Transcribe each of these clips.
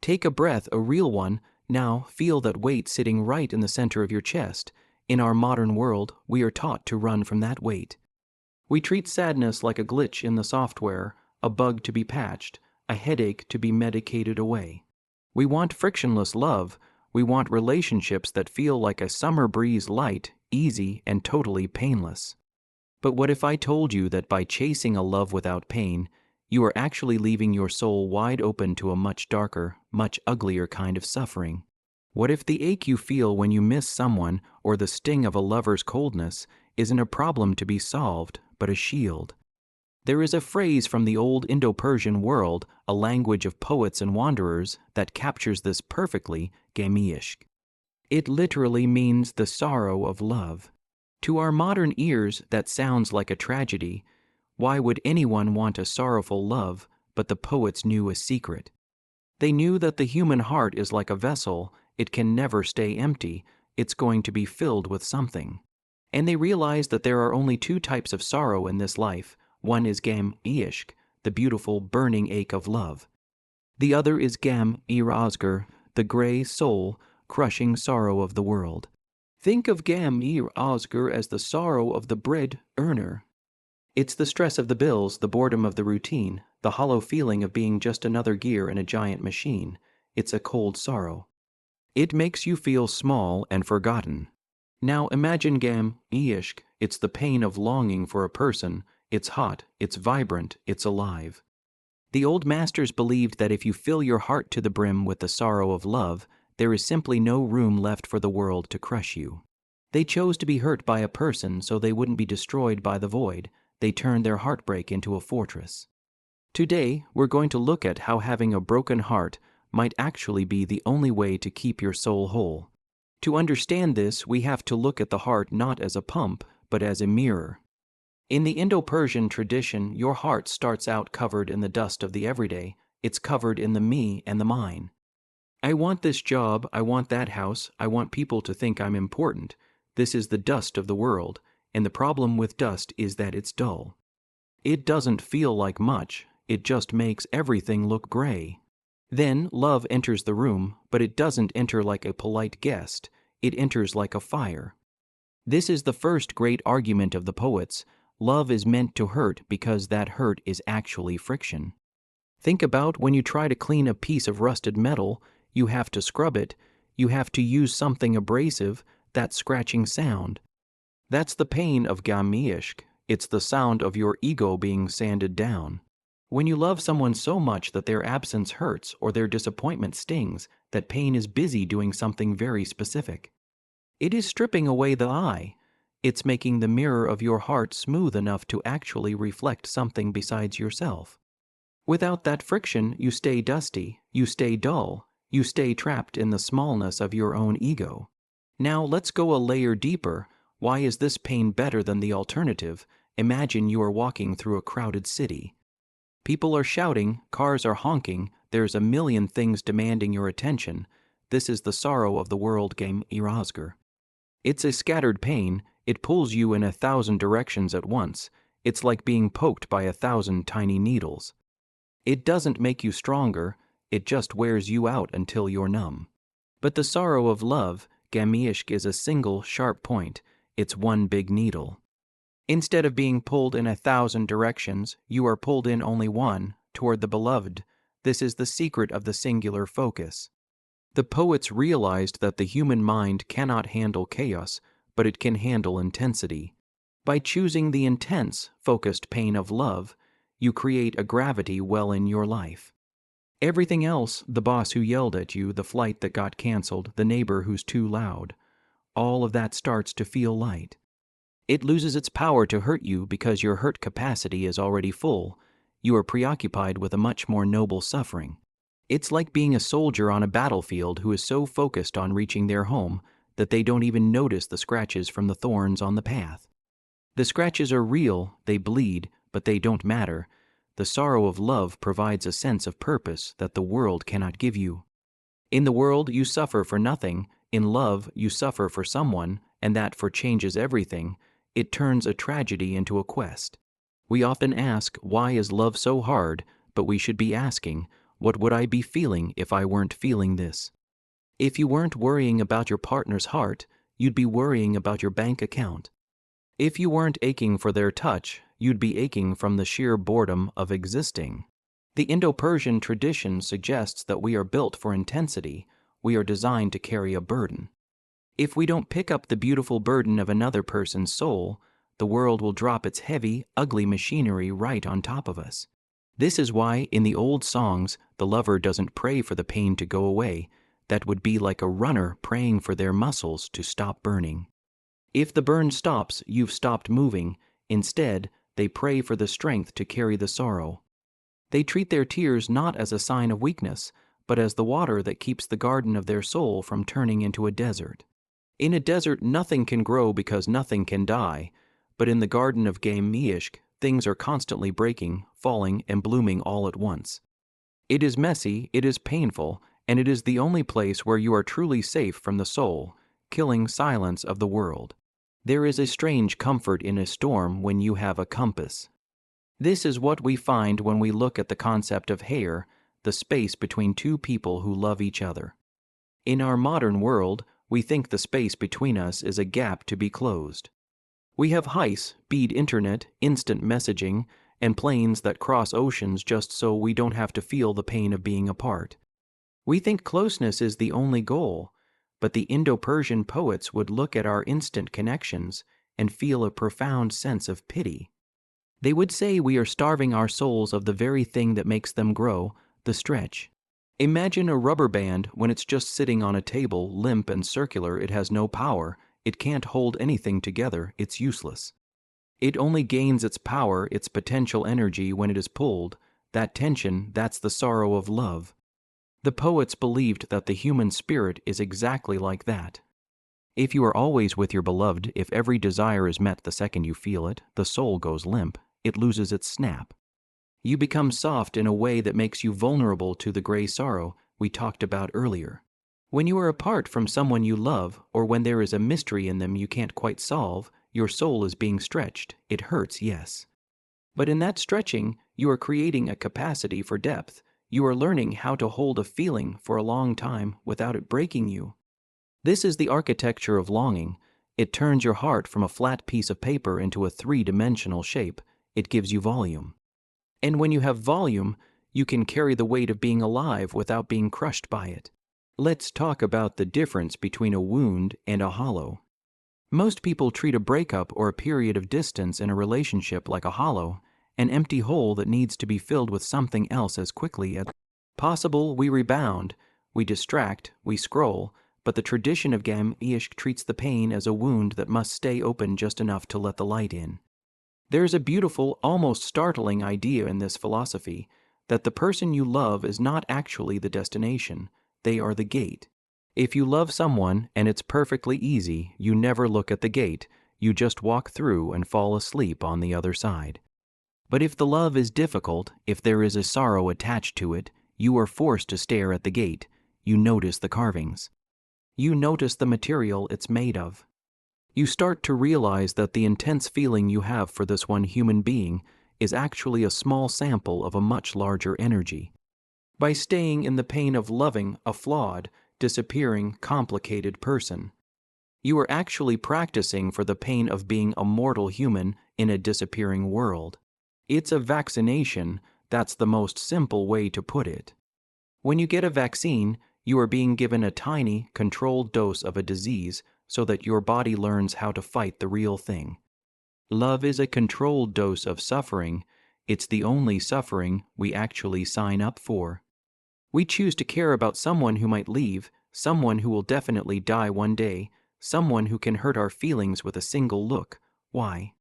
Take a breath, a real one. Now feel that weight sitting right in the center of your chest. In our modern world, we are taught to run from that weight. We treat sadness like a glitch in the software, a bug to be patched, a headache to be medicated away. We want frictionless love. We want relationships that feel like a summer breeze, light, easy, and totally painless. But what if I told you that by chasing a love without pain, you are actually leaving your soul wide open to a much darker, much uglier kind of suffering? What if the ache you feel when you miss someone or the sting of a lover's coldness isn't a problem to be solved, but a shield? There is a phrase from the old Indo-Persian world, a language of poets and wanderers, that captures this perfectly: Gham-e-ishq. It literally means the sorrow of love. To our modern ears, that sounds like a tragedy. Why would anyone want a sorrowful love? But the poets knew a secret. They knew that the human heart is like a vessel. It can never stay empty. It's going to be filled with something. And they realized that there are only two types of sorrow in this life. One is Gham-e-ishq, the beautiful burning ache of love. The other is Gham-e-ishq, the gray soul, crushing sorrow of the world. Think of Gham-e-ishq as the sorrow of the bread earner. It's the stress of the bills, the boredom of the routine, the hollow feeling of being just another gear in a giant machine. It's a cold sorrow. It makes you feel small and forgotten. Now imagine Gham-e-ishq. It's the pain of longing for a person. It's hot, it's vibrant, it's alive. The old masters believed that if you fill your heart to the brim with the sorrow of love, there is simply no room left for the world to crush you. They chose to be hurt by a person so they wouldn't be destroyed by the void. They turned their heartbreak into a fortress. Today, we're going to look at how having a broken heart might actually be the only way to keep your soul whole. To understand this, we have to look at the heart not as a pump, but as a mirror. In the Indo-Persian tradition, your heart starts out covered in the dust of the everyday. It's covered in the me and the mine. I want this job, I want that house, I want people to think I'm important. This is the dust of the world, and the problem with dust is that it's dull. It doesn't feel like much, it just makes everything look gray. Then love enters the room, but it doesn't enter like a polite guest, it enters like a fire. This is the first great argument of the poets. Love is meant to hurt because that hurt is actually friction. Think about when you try to clean a piece of rusted metal, you have to scrub it, you have to use something abrasive, that scratching sound. That's the pain of Gham-e-ishq. It's the sound of your ego being sanded down. When you love someone so much that their absence hurts or their disappointment stings, that pain is busy doing something very specific. It is stripping away the eye. It's making the mirror of your heart smooth enough to actually reflect something besides yourself. Without that friction, you stay dusty, you stay dull, you stay trapped in the smallness of your own ego. Now let's go a layer deeper. Why is this pain better than the alternative? Imagine you are walking through a crowded city. People are shouting, cars are honking, there's a million things demanding your attention. This is the sorrow of the world, Gham-e-ishq. It's a scattered pain. It pulls you in 1,000 directions at once. It's like being poked by 1,000 tiny needles. It doesn't make you stronger, it just wears you out until you're numb. But the sorrow of love, Gham-e-ishq, is a single sharp point. It's one big needle. Instead of being pulled in 1,000 directions, you are pulled in only one, toward the beloved. This is the secret of the singular focus. The poets realized that the human mind cannot handle chaos, but it can handle intensity. By choosing the intense, focused pain of love, you create a gravity well in your life. Everything else, the boss who yelled at you, the flight that got canceled, the neighbor who's too loud, all of that starts to feel light. It loses its power to hurt you because your hurt capacity is already full. You are preoccupied with a much more noble suffering. It's like being a soldier on a battlefield who is so focused on reaching their home that they don't even notice the scratches from the thorns on the path. The scratches are real, they bleed, but they don't matter. The sorrow of love provides a sense of purpose that the world cannot give you. In the world, you suffer for nothing. In love, you suffer for someone, and that for changes everything. It turns a tragedy into a quest. We often ask, why is love so hard? But we should be asking, What would I be feeling if I weren't feeling this? If you weren't worrying about your partner's heart, you'd be worrying about your bank account. If you weren't aching for their touch, you'd be aching from the sheer boredom of existing. The Indo-Persian tradition suggests that we are built for intensity. We are designed to carry a burden. If we don't pick up the beautiful burden of another person's soul, the world will drop its heavy, ugly machinery right on top of us. This is why, in the old songs, the lover doesn't pray for the pain to go away. That would be like a runner praying for their muscles to stop burning. If the burn stops, you've stopped moving. Instead, they pray for the strength to carry the sorrow. They treat their tears not as a sign of weakness, but as the water that keeps the garden of their soul from turning into a desert. In a desert, nothing can grow because nothing can die, but in the garden of Gham-e-ishq, things are constantly breaking, falling, and blooming all at once. It is messy, it is painful, and it is the only place where you are truly safe from the soul, killing silence of the world. There is a strange comfort in a storm when you have a compass. This is what we find when we look at the concept of hair, the space between two people who love each other. In our modern world, we think the space between us is a gap to be closed. We have high-speed internet, instant messaging, and planes that cross oceans just so we don't have to feel the pain of being apart. We think closeness is the only goal, but the Indo-Persian poets would look at our instant connections and feel a profound sense of pity. They would say we are starving our souls of the very thing that makes them grow, the stretch. Imagine a rubber band when it's just sitting on a table, limp and circular. It has no power, it can't hold anything together, it's useless. It only gains its power, its potential energy when it is pulled. That tension, that's the sorrow of love. The poets believed that the human spirit is exactly like that. If you are always with your beloved, if every desire is met the second you feel it, the soul goes limp, it loses its snap. You become soft in a way that makes you vulnerable to the gray sorrow we talked about earlier. When you are apart from someone you love, or when there is a mystery in them you can't quite solve, your soul is being stretched. It hurts, yes. But in that stretching, you are creating a capacity for depth. You are learning how to hold a feeling for a long time without it breaking you. This is the architecture of longing. It turns your heart from a flat piece of paper into a three-dimensional shape. It gives you volume. And when you have volume, you can carry the weight of being alive without being crushed by it. Let's talk about the difference between a wound and a hollow. Most people treat a breakup or a period of distance in a relationship like a hollow, an empty hole that needs to be filled with something else as quickly as possible. We rebound, we distract, we scroll, but the tradition of Gham-e-ishq treats the pain as a wound that must stay open just enough to let the light in. There's a beautiful, almost startling idea in this philosophy that the person you love is not actually the destination, they are the gate. If you love someone and it's perfectly easy, you never look at the gate, you just walk through and fall asleep on the other side. But if the love is difficult, if there is a sorrow attached to it, you are forced to stare at the gate. You notice the carvings. You notice the material it's made of. You start to realize that the intense feeling you have for this one human being is actually a small sample of a much larger energy. By staying in the pain of loving a flawed, disappearing, complicated person, you are actually practicing for the pain of being a mortal human in a disappearing world. It's a vaccination, that's the most simple way to put it. When you get a vaccine, you are being given a tiny, controlled dose of a disease so that your body learns how to fight the real thing. Love is a controlled dose of suffering. It's the only suffering we actually sign up for. We choose to care about someone who might leave, someone who will definitely die one day, someone who can hurt our feelings with a single look. Why?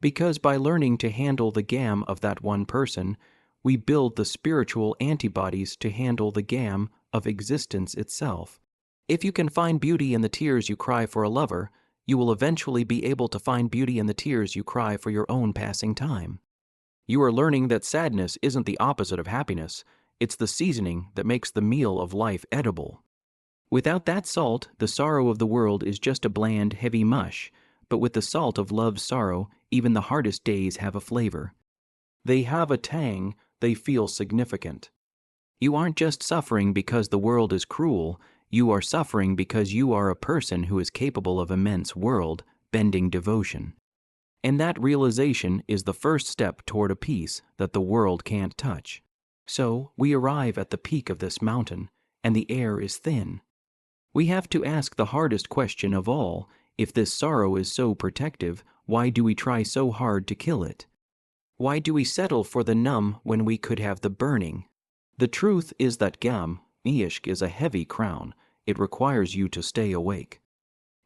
Because by learning to handle the gam of that one person, we build the spiritual antibodies to handle the gam of existence itself. If you can find beauty in the tears you cry for a lover, you will eventually be able to find beauty in the tears you cry for your own passing time. You are learning that sadness isn't the opposite of happiness, it's the seasoning that makes the meal of life edible. Without that salt, the sorrow of the world is just a bland, heavy mush, but with the salt of love's sorrow, even the hardest days have a flavor. They have a tang, they feel significant. You aren't just suffering because the world is cruel, you are suffering because you are a person who is capable of immense world-bending devotion. And that realization is the first step toward a peace that the world can't touch. So, we arrive at the peak of this mountain, and the air is thin. We have to ask the hardest question of all: if this sorrow is so protective, why do we try so hard to kill it? Why do we settle for the numb when we could have the burning? The truth is that Gham-e-ishq is a heavy crown. It requires you to stay awake.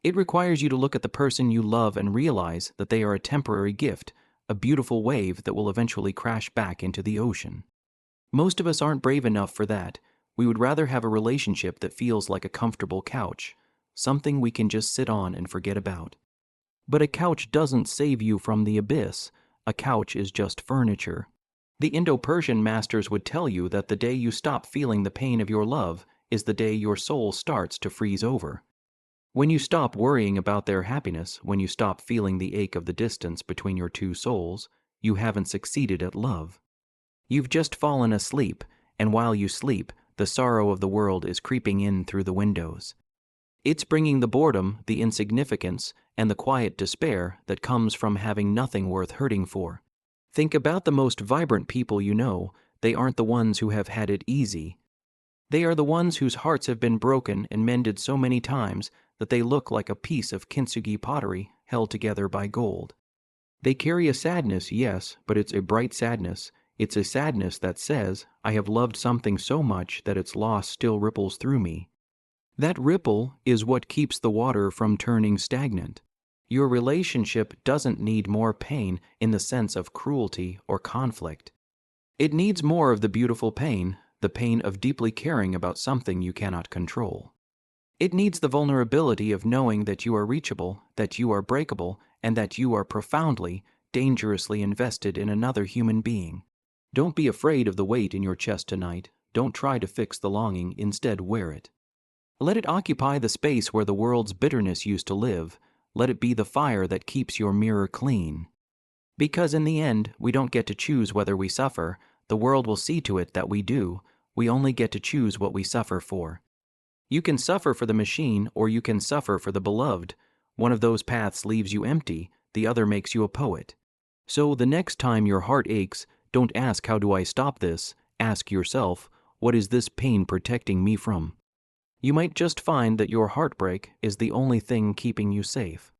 It requires you to look at the person you love and realize that they are a temporary gift, a beautiful wave that will eventually crash back into the ocean. Most of us aren't brave enough for that. We would rather have a relationship that feels like a comfortable couch, something we can just sit on and forget about. But a couch doesn't save you from the abyss. A couch is just furniture. The Indo-Persian masters would tell you that the day you stop feeling the pain of your love is the day your soul starts to freeze over. When you stop worrying about their happiness, when you stop feeling the ache of the distance between your two souls, you haven't succeeded at love. You've just fallen asleep, and while you sleep, the sorrow of the world is creeping in through the windows. It's bringing the boredom, the insignificance, and the quiet despair that comes from having nothing worth hurting for. Think about the most vibrant people you know. They aren't the ones who have had it easy. They are the ones whose hearts have been broken and mended so many times that they look like a piece of kintsugi pottery held together by gold. They carry a sadness, yes, but it's a bright sadness. It's a sadness that says, I have loved something so much that its loss still ripples through me. That ripple is what keeps the water from turning stagnant. Your relationship doesn't need more pain in the sense of cruelty or conflict. It needs more of the beautiful pain, the pain of deeply caring about something you cannot control. It needs the vulnerability of knowing that you are reachable, that you are breakable, and that you are profoundly, dangerously invested in another human being. Don't be afraid of the weight in your chest tonight. Don't try to fix the longing, instead wear it. Let it occupy the space where the world's bitterness used to live. Let it be the fire that keeps your mirror clean. Because in the end, we don't get to choose whether we suffer. The world will see to it that we do. We only get to choose what we suffer for. You can suffer for the machine, or you can suffer for the beloved. One of those paths leaves you empty, the other makes you a poet. So the next time your heart aches, don't ask, how do I stop this? Ask yourself, what is this pain protecting me from? You might just find that your heartbreak is the only thing keeping you safe.